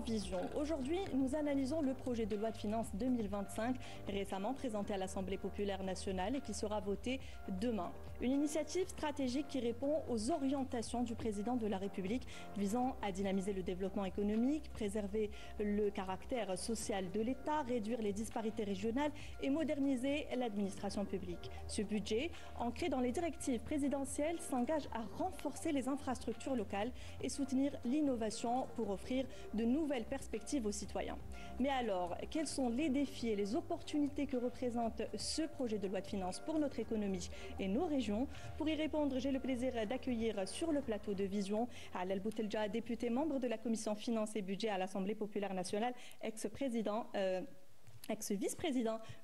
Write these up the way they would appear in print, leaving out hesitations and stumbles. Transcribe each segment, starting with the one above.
Vision. Aujourd'hui, nous analysons le projet de loi de finances 2025, récemment présenté à l'Assemblée populaire nationale et qui sera voté demain. Une initiative stratégique qui répond aux orientations du président de la République visant à dynamiser le développement économique, préserver le caractère social de l'État, réduire les disparités régionales et moderniser l'administration publique. Ce budget, ancré dans les directives présidentielles, s'engage à renforcer les infrastructures locales et soutenir l'innovation pour offrir de nouvelles perspectives aux citoyens. Mais alors, quels sont les défis et les opportunités que représente ce projet de loi de finances pour notre économie et nos régions? Pour y répondre, j'ai le plaisir d'accueillir sur le plateau de Vision Alel Boutelja, député membre de la commission finances et budget à l'Assemblée populaire nationale, ex-vice-président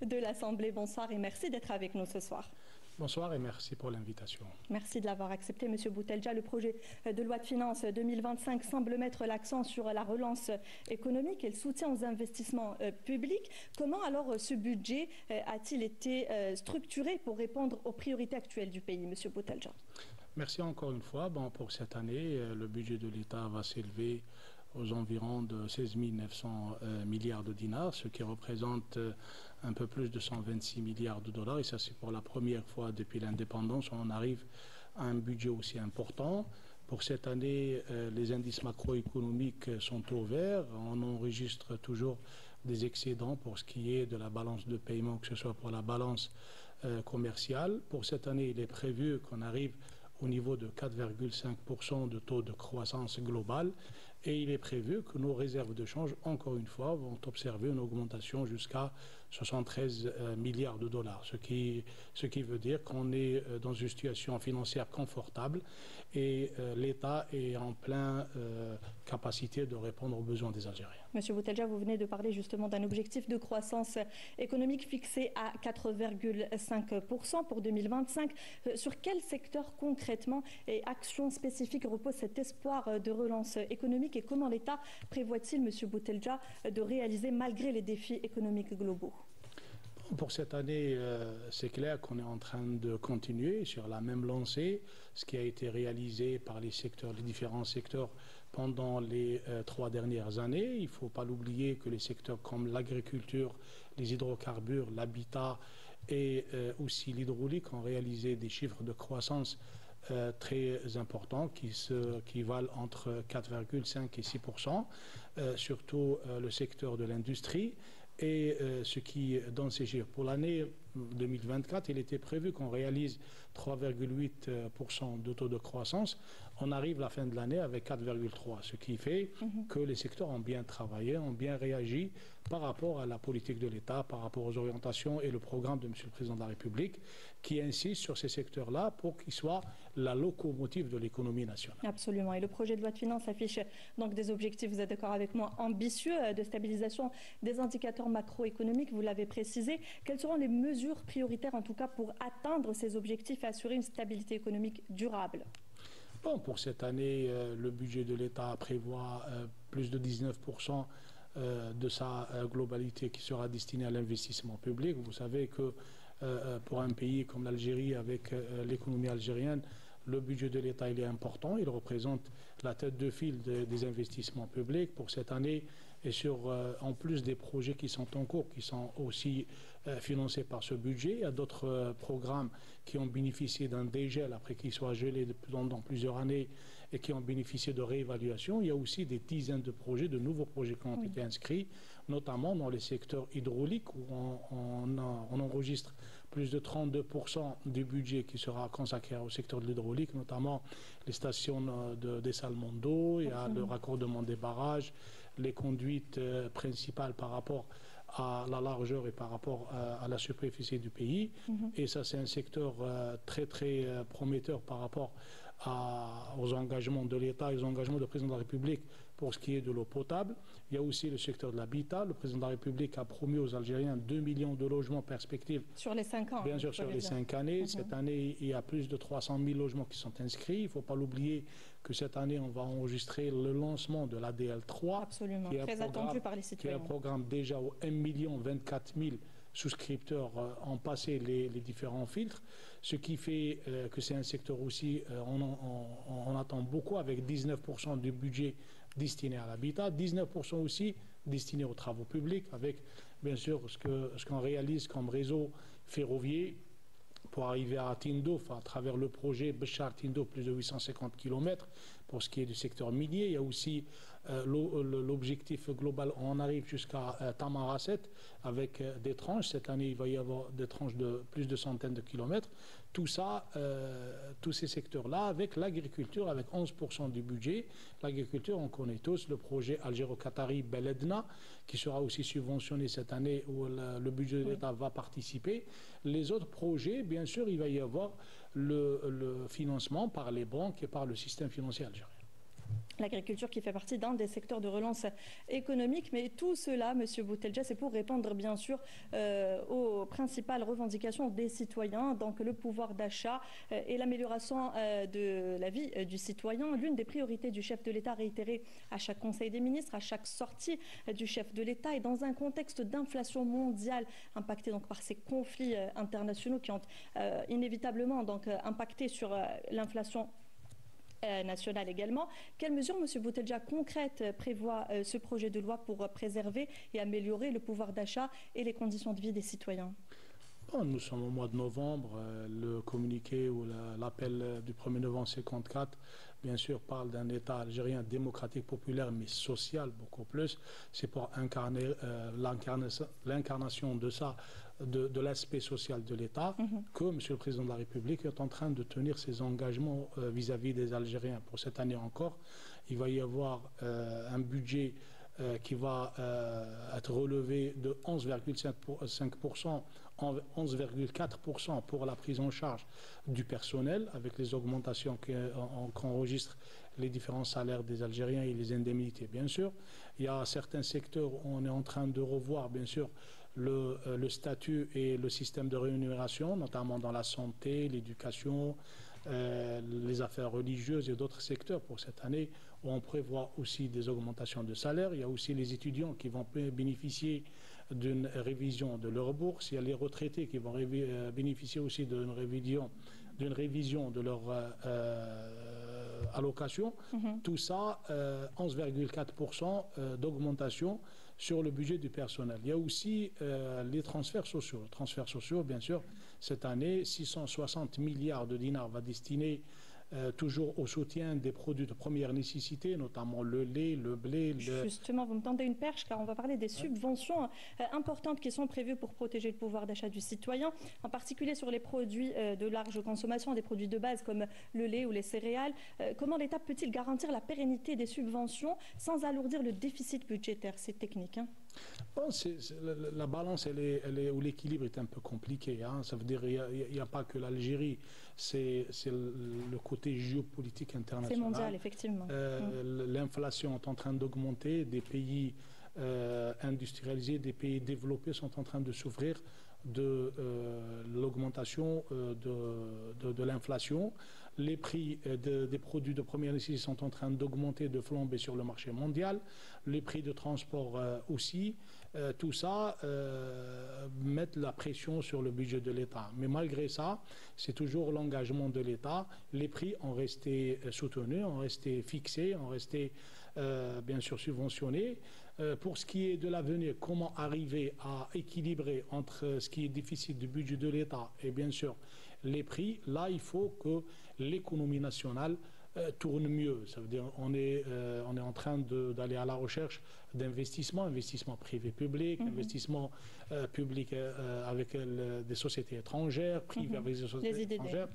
de l'Assemblée. Bonsoir et merci d'être avec nous ce soir. Bonsoir et merci pour l'invitation. Merci de l'avoir accepté, M. Boutelja. Le projet de loi de finances 2025 semble mettre l'accent sur la relance économique et le soutien aux investissements publics. Comment alors ce budget a-t-il été structuré pour répondre aux priorités actuelles du pays, M. Boutelja? Merci encore une fois. Pour cette année, le budget de l'État va s'élever aux environs de 16 900 milliards de dinars, ce qui représente un peu plus de 126 milliards de dollars. Et ça, c'est pour la première fois depuis l'indépendance, on arrive à un budget aussi important. Pour cette année, les indices macroéconomiques sont au vert. On enregistre toujours des excédents pour ce qui est de la balance de paiement, que ce soit pour la balance commerciale. Pour cette année, il est prévu qu'on arrive au niveau de 4,5% de taux de croissance globale. Et il est prévu que nos réserves de change, encore une fois, vont observer une augmentation jusqu'à 73 milliards de dollars. Ce qui veut dire qu'on est dans une situation financière confortable et l'État est en pleine capacité de répondre aux besoins des Algériens. Monsieur Boutelja, vous venez de parler justement d'un objectif de croissance économique fixé à 4,5% pour 2025. Sur quel secteur concrètement et actions spécifiques repose cet espoir de relance économique et comment l'État prévoit-il, M. Boutelja, de réaliser malgré les défis économiques globaux? Pour cette année, c'est clair qu'on est en train de continuer sur la même lancée, ce qui a été réalisé par les différents secteurs pendant les 3 dernières années. Il ne faut pas l'oublier que les secteurs comme l'agriculture, les hydrocarbures, l'habitat et aussi l'hydraulique ont réalisé des chiffres de croissance très importants qui valent entre 4,5 et 6%, surtout le secteur de l'industrie. Et ce qui, dans ces chiffres, pour l'année 2024, il était prévu qu'on réalise 3,8% de taux de croissance. On arrive à la fin de l'année avec 4,3%, ce qui fait que les secteurs ont bien travaillé, ont bien réagi par rapport à la politique de l'État, par rapport aux orientations et le programme de M. le Président de la République, qui insiste sur ces secteurs-là pour qu'ils soient la locomotive de l'économie nationale. Absolument. Et le projet de loi de finances affiche donc des objectifs, vous êtes d'accord avec moi, ambitieux de stabilisation des indicateurs macroéconomiques, vous l'avez précisé. Quelles seront les mesures prioritaires, en tout cas, pour atteindre ces objectifs et assurer une stabilité économique durable? Pour cette année, le budget de l'État prévoit plus de 19% de sa globalité qui sera destinée à l'investissement public. Vous savez que pour un pays comme l'Algérie, avec l'économie algérienne, le budget de l'État il est important, il représente la tête de file des investissements publics pour cette année et en plus des projets qui sont en cours, qui sont aussi financés par ce budget. Il y a d'autres programmes qui ont bénéficié d'un dégel après qu'ils soient gelés dans plusieurs années et qui ont bénéficié de réévaluation. Il y a aussi des dizaines de projets, de nouveaux projets qui ont été inscrits, notamment dans les secteurs hydrauliques où on enregistre plus de 32% du budget qui sera consacré au secteur de l'hydraulique, notamment les stations des salements d'eau, il y a le raccordement des barrages, les conduites principales par rapport à la largeur et par rapport à la superficie du pays. Et ça, c'est un secteur très, très prometteur par rapport aux engagements de l'État et aux engagements du président de la République pour ce qui est de l'eau potable. Il y a aussi le secteur de l'habitat. Le président de la République a promis aux Algériens 2 millions de logements perspectives. Sur les 5 ans. Bien sûr, sur les 5 années. Cette année, il y a plus de 300 000 logements qui sont inscrits. Il ne faut pas l'oublier que cette année, on va enregistrer le lancement de l'ADL 3. Absolument, très attendu par les citoyens. Qui est un programme déjà aux 1 24 000 souscripteurs ont passé les différents filtres, ce qui fait que c'est un secteur aussi, on attend beaucoup avec 19% du budget destinés à l'habitat, 19% aussi destinés aux travaux publics, avec bien sûr ce qu'on réalise comme réseau ferroviaire pour arriver à Tindouf à travers le projet Béchar-Tindouf, plus de 850 km. Pour ce qui est du secteur minier, il y a aussi l'objectif global, on arrive jusqu'à Tamaracet avec des tranches. Cette année, il va y avoir des tranches de plus de centaines de kilomètres. Tout ça, tous ces secteurs-là, avec l'agriculture, avec 11% du budget. L'agriculture, on connaît tous le projet algéro-qatari Beledna, qui sera aussi subventionné cette année, où le budget de l'État va participer. Les autres projets, bien sûr, il va y avoir le financement par les banques et par le système financier algérien. L'agriculture qui fait partie d'un des secteurs de relance économique, mais tout cela, M. Boutelja, c'est pour répondre bien sûr aux principales revendications des citoyens, donc le pouvoir d'achat et l'amélioration de la vie du citoyen. L'une des priorités du chef de l'État réitérée à chaque Conseil des ministres, à chaque sortie du chef de l'État, et dans un contexte d'inflation mondiale impactée donc par ces conflits internationaux qui ont inévitablement donc impacté sur l'inflation nationale également. Quelles mesures, M. Boutelja, concrètes prévoit ce projet de loi pour préserver et améliorer le pouvoir d'achat et les conditions de vie des citoyens? Bon, nous sommes au mois de novembre. Le communiqué ou l'appel du 1er novembre 54, bien sûr, parle d'un État algérien démocratique, populaire, mais social beaucoup plus. C'est pour incarner l'incarnation de ça, de l'aspect social de l'État, que M. le Président de la République est en train de tenir ses engagements vis-à-vis des Algériens. Pour cette année encore, il va y avoir un budget qui va être relevé de 11,5%, 11,4% pour la prise en charge du personnel, avec les augmentations qu'enregistrent les différents salaires des Algériens et les indemnités, bien sûr. Il y a certains secteurs où on est en train de revoir, bien sûr, le statut et le système de rémunération, notamment dans la santé, l'éducation, les affaires religieuses et d'autres secteurs pour cette année, où on prévoit aussi des augmentations de salaire. Il y a aussi les étudiants qui vont bénéficier d'une révision de leur bourse. Il y a les retraités qui vont bénéficier aussi d'une révision de leur allocation. Tout ça, 11,4% d'augmentation sur le budget du personnel. Il y a aussi les transferts sociaux. Les transferts sociaux, bien sûr, cette année, 660 milliards de dinars va destiner toujours au soutien des produits de première nécessité, notamment le lait, le blé. Justement, vous me tendez une perche, car on va parler des subventions importantes qui sont prévues pour protéger le pouvoir d'achat du citoyen, en particulier sur les produits de large consommation, des produits de base comme le lait ou les céréales. Comment l'État peut-il garantir la pérennité des subventions sans alourdir le déficit budgétaire? C'est technique. Bon, la balance, ou l'équilibre est un peu compliqué. Ça veut dire qu'il n'y a pas que l'Algérie, c'est le côté géopolitique international. C'est mondial, effectivement. L'inflation est en train d'augmenter, des pays industrialisés, des pays développés sont en train de souffrir de l'augmentation de l'inflation. Les prix des produits de première nécessité sont en train d'augmenter, de flamber sur le marché mondial. Les prix de transport aussi. Tout ça met la pression sur le budget de l'État. Mais malgré ça, c'est toujours l'engagement de l'État. Les prix ont resté soutenus, ont resté fixés, ont resté bien sûr subventionnés. Pour ce qui est de l'avenir, comment arriver à équilibrer entre ce qui est déficit du budget de l'État et bien sûr les prix, là il faut que l'économie nationale tourne mieux. Ça veut dire on est en train d'aller à la recherche d'investissements privé-public, investissements publics avec des sociétés étrangères, privées avec des sociétés étrangères.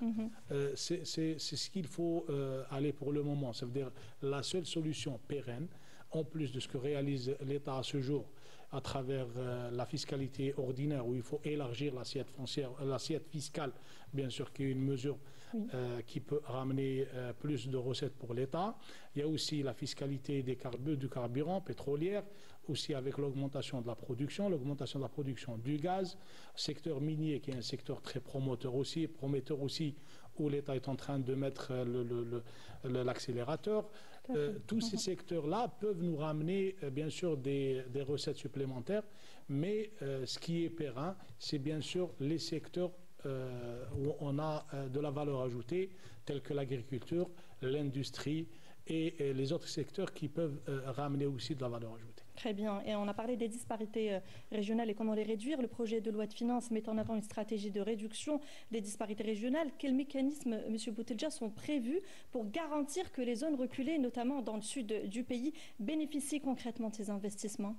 C'est ce qu'il faut aller pour le moment. Ça veut dire la seule solution pérenne, en plus de ce que réalise l'État à ce jour, à travers la fiscalité ordinaire, où il faut élargir l'assiette foncière, l'assiette fiscale, bien sûr, qui est une mesure qui peut ramener plus de recettes pour l'État. Il y a aussi la fiscalité du carburant pétrolière, aussi avec l'augmentation de la production du gaz, secteur minier qui est un secteur très prometteur aussi, où l'État est en train de mettre l'accélérateur. Tous ces secteurs-là peuvent nous ramener bien sûr des recettes supplémentaires, mais ce qui est périn, c'est bien sûr les secteurs où on a de la valeur ajoutée, tels que l'agriculture, l'industrie et les autres secteurs qui peuvent ramener aussi de la valeur ajoutée. Très bien. Et on a parlé des disparités régionales et comment les réduire. Le projet de loi de finances met en avant une stratégie de réduction des disparités régionales. Quels mécanismes, M. Boutelja, sont prévus pour garantir que les zones reculées, notamment dans le sud du pays, bénéficient concrètement de ces investissements?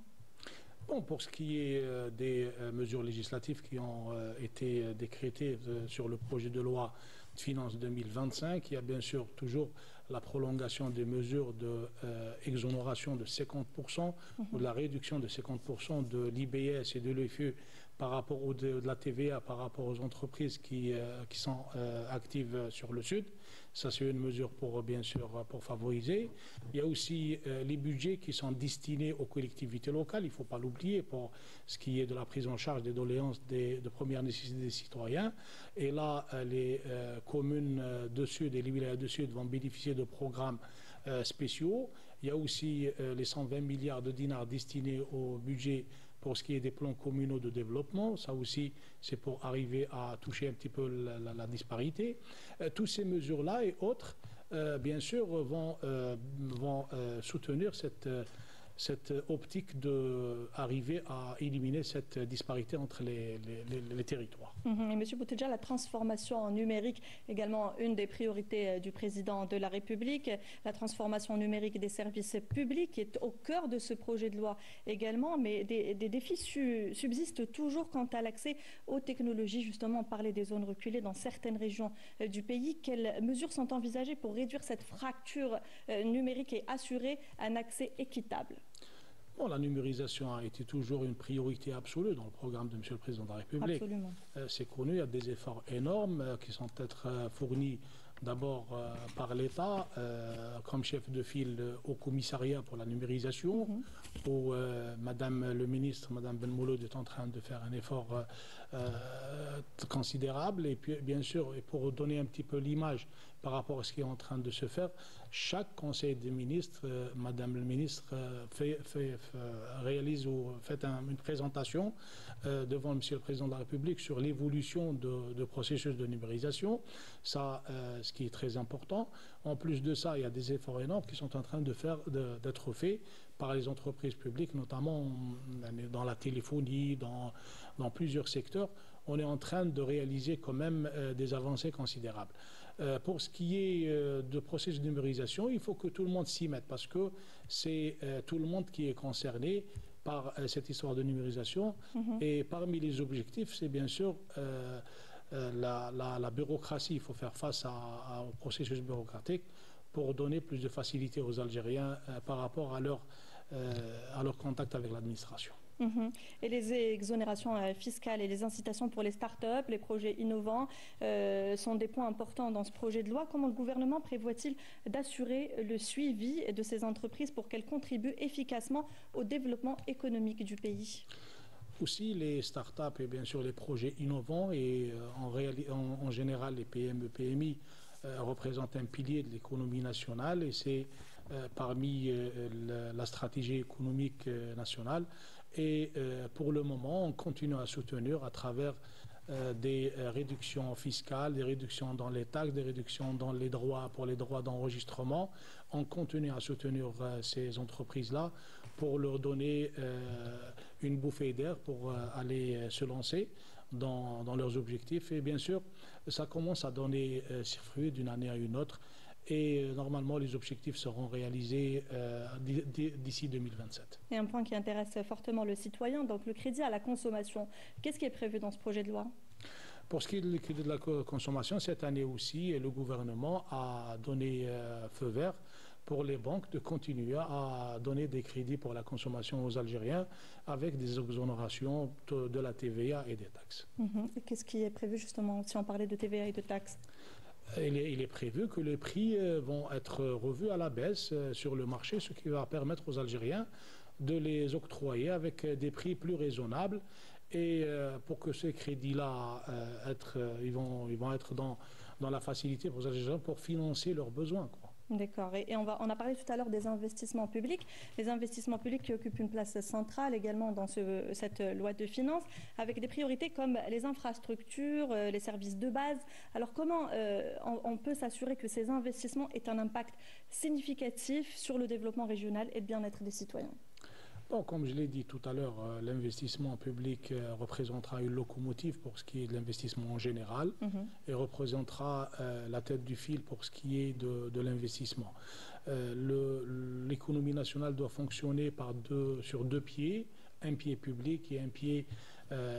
Bon, pour ce qui est des mesures législatives qui ont été décrétées sur le projet de loi de finances 2025, il y a bien sûr toujours la prolongation des mesures d'exonération de 50% ou de la réduction de 50% de l'IBS et de l'EFE par rapport de la TVA par rapport aux entreprises qui sont actives sur le Sud. Ça, c'est une mesure pour, bien sûr, pour favoriser. Il y a aussi les budgets qui sont destinés aux collectivités locales. Il ne faut pas l'oublier pour ce qui est de la prise en charge des doléances de première nécessité des citoyens. Et là, les communes de Sud et les wilayas de Sud vont bénéficier de programmes spéciaux. Il y a aussi les 120 milliards de dinars destinés au budget pour ce qui est des plans communaux de développement. Ça aussi, c'est pour arriver à toucher un petit peu la disparité. Toutes ces mesures-là et autres, bien sûr, vont soutenir cette optique d'arriver à éliminer cette disparité entre les territoires. Et M. Boutelja, la transformation numérique, également une des priorités du président de la République. La transformation numérique des services publics est au cœur de ce projet de loi également, mais des défis subsistent toujours quant à l'accès aux technologies. Justement, on parlait des zones reculées dans certaines régions du pays. Quelles mesures sont envisagées pour réduire cette fracture numérique et assurer un accès équitable? Bon, la numérisation a été toujours une priorité absolue dans le programme de M. le Président de la République. Absolument. C'est connu, il y a des efforts énormes qui sont peut-être fournis d'abord par l'État comme chef de file au commissariat pour la numérisation, où Madame le ministre, Madame Ben Mouloud, est en train de faire un effort considérable. Et puis, bien sûr, et pour donner un petit peu l'image par rapport à ce qui est en train de se faire, chaque conseil des ministres, Madame le ministre réalise ou fait une présentation devant Monsieur le Président de la République sur l'évolution de processus de numérisation. Ça, ce qui est très important. En plus de ça, il y a des efforts énormes qui sont en train d'être faits par les entreprises publiques, notamment dans la téléphonie, dans plusieurs secteurs. On est en train de réaliser quand même des avancées considérables. Pour ce qui est de processus de numérisation, il faut que tout le monde s'y mette parce que c'est tout le monde qui est concerné par cette histoire de numérisation. Et parmi les objectifs, c'est bien sûr la bureaucratie. Il faut faire face au processus bureaucratique pour donner plus de facilité aux Algériens par rapport à leur contact avec l'administration. Et les exonérations fiscales et les incitations pour les start-up, les projets innovants sont des points importants dans ce projet de loi. Comment le gouvernement prévoit-il d'assurer le suivi de ces entreprises pour qu'elles contribuent efficacement au développement économique du pays? Aussi, les start-up et bien sûr les projets innovants et en général les PME, PMI représentent un pilier de l'économie nationale et c'est parmi la stratégie économique nationale. Et pour le moment, on continue à soutenir à travers des réductions fiscales, des réductions dans les taxes, des réductions dans les droits pour les droits d'enregistrement. On continue à soutenir ces entreprises-là pour leur donner une bouffée d'air pour aller se lancer dans leurs objectifs. Et bien sûr, ça commence à donner ses fruits d'une année à une autre. Et normalement, les objectifs seront réalisés d'ici 2027. Et un point qui intéresse fortement le citoyen, donc le crédit à la consommation. Qu'est-ce qui est prévu dans ce projet de loi? Pour ce qui est du crédit de la consommation, cette année aussi, le gouvernement a donné feu vert pour les banques de continuer à donner des crédits pour la consommation aux Algériens avec des exonérations de la TVA et des taxes. Et qu'est-ce qui est prévu justement si on parlait de TVA et de taxes? Il est prévu que les prix vont être revus à la baisse sur le marché, ce qui va permettre aux Algériens de les octroyer avec des prix plus raisonnables. Et pour que ces crédits-là, ils vont être dans la facilité pour les Algériens pour financer leurs besoins, quoi. D'accord. Et on a parlé tout à l'heure des investissements publics. Les investissements publics qui occupent une place centrale également dans cette loi de finances, avec des priorités comme les infrastructures, les services de base. Alors comment on peut s'assurer que ces investissements aient un impact significatif sur le développement régional et le bien-être des citoyens? Bon, comme je l'ai dit tout à l'heure, l'investissement public représentera une locomotive pour ce qui est de l'investissement en général et représentera la tête du fil pour ce qui est de l'investissement. L'économie nationale doit fonctionner sur deux pieds, un pied public et un pied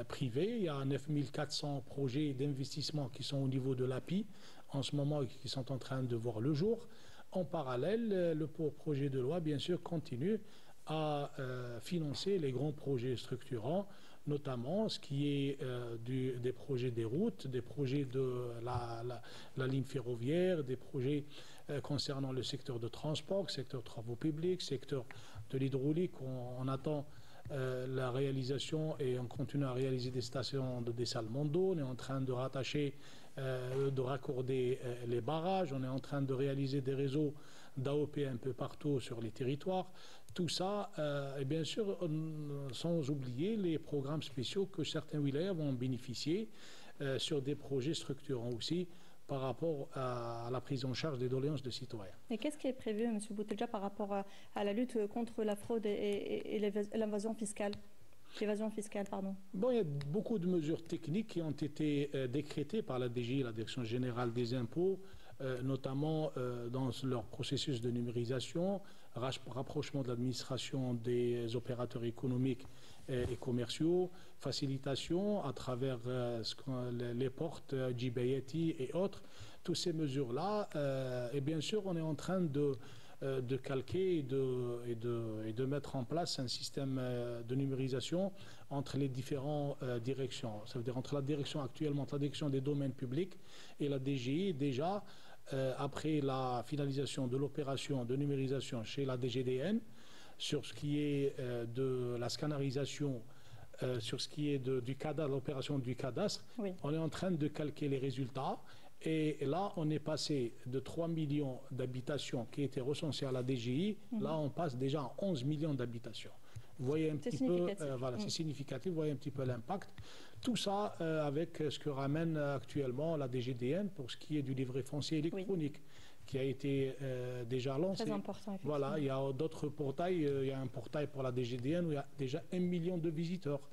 privé. Il y a 9400 projets d'investissement qui sont au niveau de l'API en ce moment et qui sont en train de voir le jour. En parallèle, le projet de loi, bien sûr, continue à financer les grands projets structurants, notamment ce qui est des projets des routes, des projets de la ligne ferroviaire, des projets concernant le secteur de transport, secteur de travaux publics, secteur de l'hydraulique. On attend la réalisation et on continue à réaliser des stations de dessalement d'eau. On est en train de de raccorder les barrages. On est en train de réaliser des réseaux d'AOP un peu partout sur les territoires. Tout ça, et bien sûr, sans oublier les programmes spéciaux que certains wilayas vont bénéficier sur des projets structurants aussi par rapport à la prise en charge des doléances de citoyens. Et qu'est-ce qui est prévu, M. Boutelja, par rapport à la lutte contre la fraude et l'évasion fiscale? L'évasion fiscale, pardon. Bon, il y a beaucoup de mesures techniques qui ont été décrétées par la DGI, la Direction générale des impôts, notamment dans leur processus de numérisation, rapprochement de l'administration des opérateurs économiques et commerciaux, facilitation à travers les portes GBIT et autres. Toutes ces mesures-là, et bien sûr, on est en train de calquer et de mettre en place un système de numérisation entre les différentes directions. Ça veut dire entre la direction actuellement, la direction des domaines publics et la DGI, déjà, après la finalisation de l'opération de numérisation chez la DGDN, sur ce qui est de la scanarisation, sur ce qui est du cadastre, l'opération du cadastre, oui. On est en train de calquer les résultats. Et là, on est passé de 3 millions d'habitations qui étaient recensées à la DGI. Là, on passe déjà à 11 millions d'habitations. Vous voyez un petit peu, voilà, c'est significatif, vous voyez un petit peu l'impact. Tout ça avec ce que ramène actuellement la DGDN pour ce qui est du livret foncier électronique, qui a été déjà lancé. Très important, effectivement. Voilà, il y a d'autres portails, il y a un portail pour la DGDN où il y a déjà 1 million de visiteurs.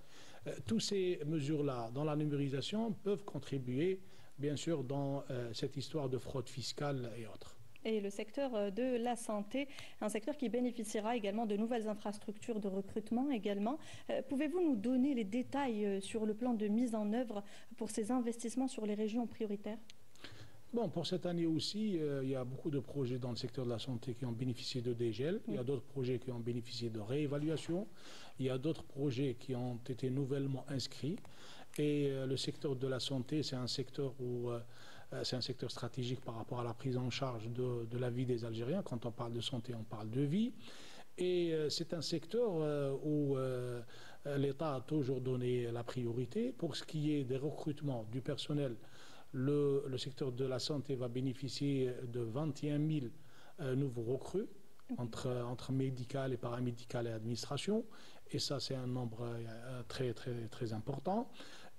Toutes ces mesures-là, dans la numérisation, peuvent contribuer, bien sûr, dans cette histoire de fraude fiscale et autres. Et le secteur de la santé, un secteur qui bénéficiera également de nouvelles infrastructures de recrutement également. Pouvez-vous nous donner les détails sur le plan de mise en œuvre pour ces investissements sur les régions prioritaires? Bon, pour cette année aussi, il y a beaucoup de projets dans le secteur de la santé qui ont bénéficié de dégel. Il y a d'autres projets qui ont bénéficié de réévaluation. Il y a d'autres projets qui ont été nouvellement inscrits. Et le secteur de la santé, c'est un secteur stratégique par rapport à la prise en charge de la vie des Algériens. Quand on parle de santé, on parle de vie. Et c'est un secteur où l'État a toujours donné la priorité. Pour ce qui est des recrutements du personnel, le secteur de la santé va bénéficier de 21 000 nouveaux recrues entre médical et paramédical et administration. Et ça, c'est un nombre très, très, très important.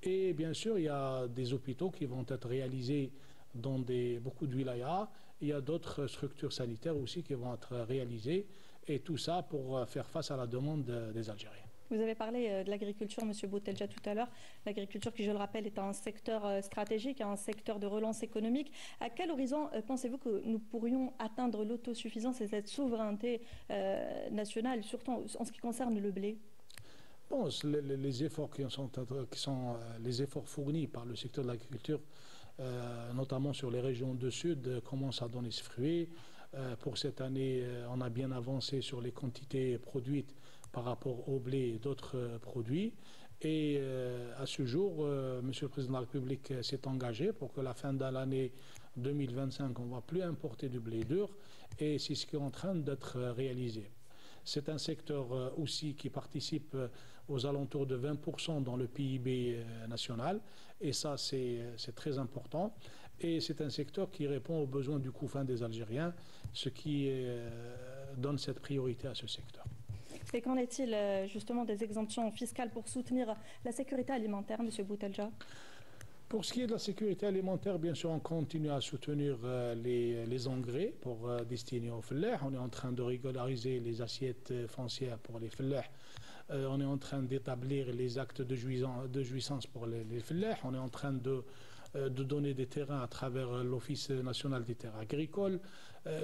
Et bien sûr, il y a des hôpitaux qui vont être réalisés dans beaucoup de wilayas. Il y a d'autres structures sanitaires aussi qui vont être réalisées. Et tout ça pour faire face à la demande des Algériens. Vous avez parlé de l'agriculture, M. Boutelja, tout à l'heure. L'agriculture, qui, je le rappelle, est un secteur stratégique, un secteur de relance économique. À quel horizon pensez-vous que nous pourrions atteindre l'autosuffisance et cette souveraineté nationale, surtout en ce qui concerne le blé? Bon, les efforts qui sont les efforts fournis par le secteur de l'agriculture, notamment sur les régions du Sud, commencent à donner ses fruits. Pour cette année, on a bien avancé sur les quantités produites par rapport au blé et d'autres produits. Et à ce jour, Monsieur le Président de la République s'est engagé pour que la fin de l'année 2025, on ne va plus importer du blé dur. Et c'est ce qui est en train d'être réalisé. C'est un secteur aussi qui participe aux alentours de 20% dans le PIB national. Et ça, c'est très important. Et c'est un secteur qui répond aux besoins du couffin des Algériens, ce qui donne cette priorité à ce secteur. Et qu'en est-il justement des exemptions fiscales pour soutenir la sécurité alimentaire, M. Boutelja? Pour ce qui est de la sécurité alimentaire, bien sûr, on continue à soutenir les engrais pour destiner aux fellahs. On est en train de régulariser les assiettes foncières pour les fellahs. On est en train d'établir les actes de jouissance pour les fellahs. On est en train de donner des terrains à travers l'Office national des terres agricoles.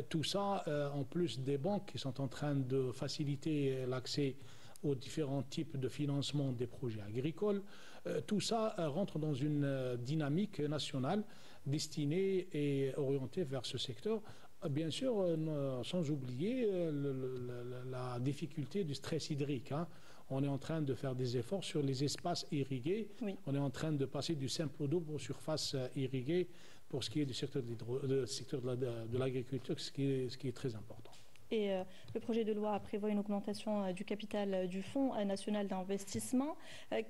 Tout ça, en plus des banques qui sont en train de faciliter l'accès aux différents types de financement des projets agricoles. Tout ça rentre dans une dynamique nationale destinée et orientée vers ce secteur. Bien sûr, sans oublier la difficulté du stress hydrique. Hein. On est en train de faire des efforts sur les espaces irrigués. Oui. On est en train de passer du simple d'eau aux surfaces irriguées pour ce qui est du secteur de l'agriculture, ce qui est très important. Et le projet de loi prévoit une augmentation du capital du Fonds national d'investissement.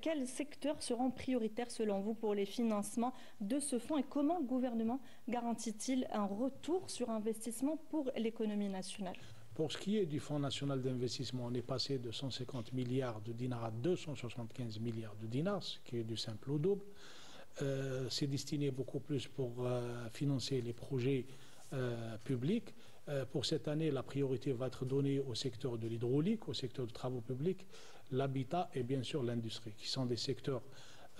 Quels secteurs seront prioritaires selon vous pour les financements de ce fonds et comment le gouvernement garantit-il un retour sur investissement pour l'économie nationale? Pour ce qui est du Fonds national d'investissement, on est passé de 150 milliards de dinars à 275 milliards de dinars, ce qui est du simple au double. C'est destiné beaucoup plus pour financer les projets publics. Pour cette année, la priorité va être donnée au secteur de l'hydraulique, au secteur de travaux publics, l'habitat et bien sûr l'industrie, qui sont des secteurs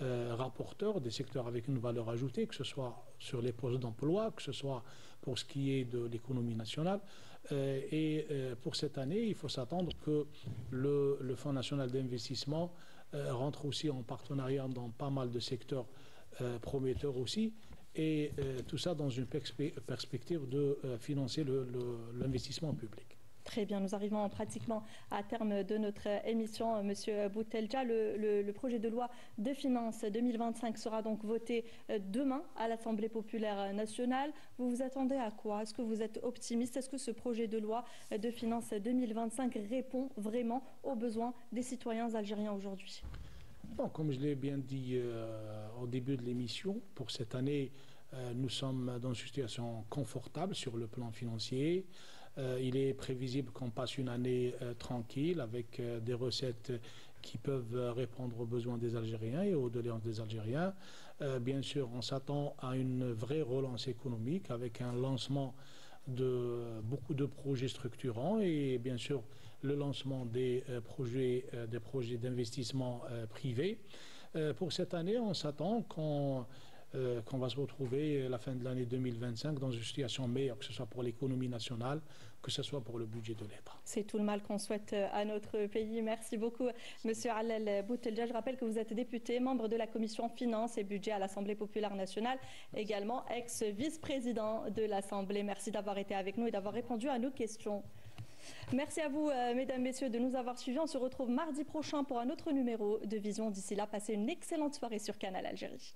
rapporteurs, des secteurs avec une valeur ajoutée, que ce soit sur les postes d'emploi, que ce soit pour ce qui est de l'économie nationale. Pour cette année, il faut s'attendre que le Fonds national d'investissement rentre aussi en partenariat dans pas mal de secteurs prometteurs aussi. Et tout ça dans une perspective de financer l'investissement public. Très bien, nous arrivons pratiquement à terme de notre émission, Monsieur Boutelja. Le projet de loi de finances 2025 sera donc voté demain à l'Assemblée populaire nationale. Vous vous attendez à quoi? Est-ce que vous êtes optimiste? Est-ce que ce projet de loi de finances 2025 répond vraiment aux besoins des citoyens algériens aujourd'hui? Bon, comme je l'ai bien dit au début de l'émission, pour cette année, nous sommes dans une situation confortable sur le plan financier. Il est prévisible qu'on passe une année tranquille avec des recettes qui peuvent répondre aux besoins des Algériens et aux doléances des Algériens. Bien sûr, on s'attend à une vraie relance économique avec un lancement de beaucoup de projets structurants et bien sûr le lancement des projets d'investissement privés. Pour cette année, on s'attend qu'on va se retrouver à la fin de l'année 2025 dans une situation meilleure, que ce soit pour l'économie nationale, que ce soit pour le budget de l'État. C'est tout le mal qu'on souhaite à notre pays. Merci beaucoup, Monsieur Allel Boutelja. Je rappelle que vous êtes député, membre de la commission finances et budget à l'Assemblée populaire nationale, également ex-vice-président de l'Assemblée. Merci d'avoir été avec nous et d'avoir répondu à nos questions. Merci à vous, mesdames, messieurs, de nous avoir suivis. On se retrouve mardi prochain pour un autre numéro de Vision. D'ici là, passez une excellente soirée sur Canal Algérie.